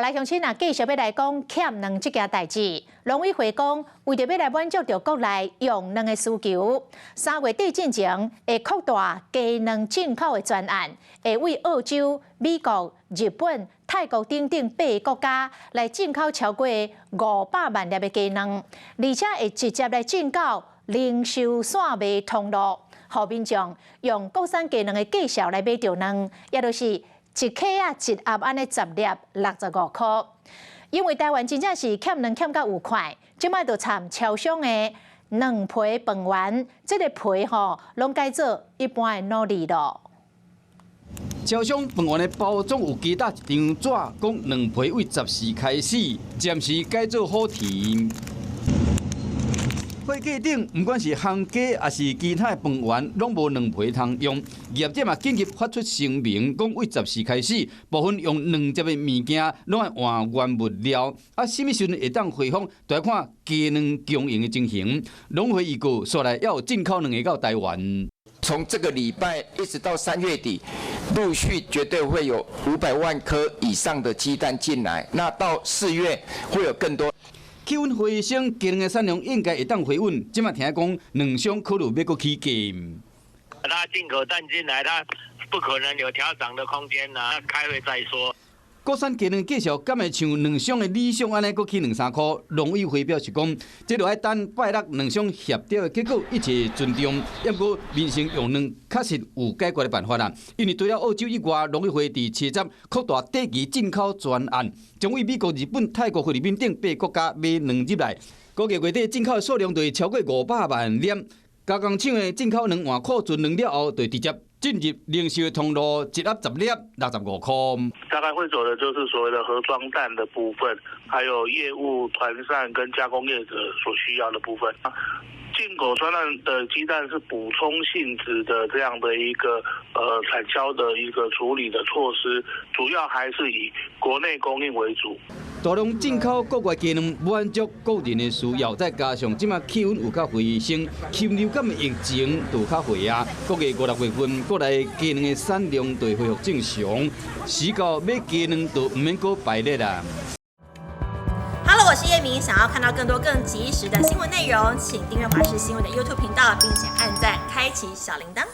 来，乡亲啊，继续要来讲欠卵这件代志。农委会讲，为着要来满足着国内用卵的需求，3月底进前会扩大鸡卵进口的专案，会为澳洲、美国、日本、泰国等8个国家来进口超过500万粒的鸡卵，而且会直接来进口零售线卖通路，互民众用国产鸡卵的价数来买着卵，也就是一克啊一盒安尼10粒65块。因为台湾真正是欠卵欠到有快，即摆就参超商的卵皮饭圆，这个皮吼拢改做一般的努力咯。超商饭圆的包装有加打一张纸，讲卵皮为14开始，暂时改做好甜。货架顶，不管是烘鸡还是其他的饭圆，拢无卵皮通用。业者嘛紧急发出声明，讲为14开始，部分用卵汁的物件拢要换原物料。什么时阵会当恢复，就要看鸡卵供应的情形。农会预估，说来要有进口卵会到台湾。从这个礼拜一直到3月底，陆续绝对会有500万颗以上的鸡蛋进来。那到4月会有更多。气温回升，鸡卵的产量应该会当回稳。即马听讲，卵商考虑要搁起价。它进口蛋进来，它不可能有调涨的空间呐，开会再说。国产鸡卵价数敢会像卵商的理想安尼，搁起2-3块？农委会表示讲，这就要等拜六卵商协调的结果，一切尊重。不过民生用卵确实有解决的办法啦。因为除了澳洲以外，农委会伫7月扩大短期进口专案，将为美国、日本、泰国、菲律宾等8个国家买卵入来。估计月底进口的数量就会超过500万粒。加工厂的进口卵换库存卵了后，就直接进入零售的通路，一盒10粒65块。大概会走的就是所谓的盒装蛋的部分，还有业务团膳跟加工业者所需要的部分。进口专案的鸡蛋是补充性质的这样的一个产销的一个处理的措施，主要还是以国内供应为主。大量进口国外鸡卵满足个人的需要，再加上即马气温有较回升，禽流感的疫情就较回啊。估计5-6月份，国内鸡卵的产量就会恢复正常，时到买鸡卵就唔免搁排列啦。Hello， 我是叶明。想要看到更多更及时的新闻内容，请订阅华视新闻的 YouTube 频道，并且按赞、开启小铃铛。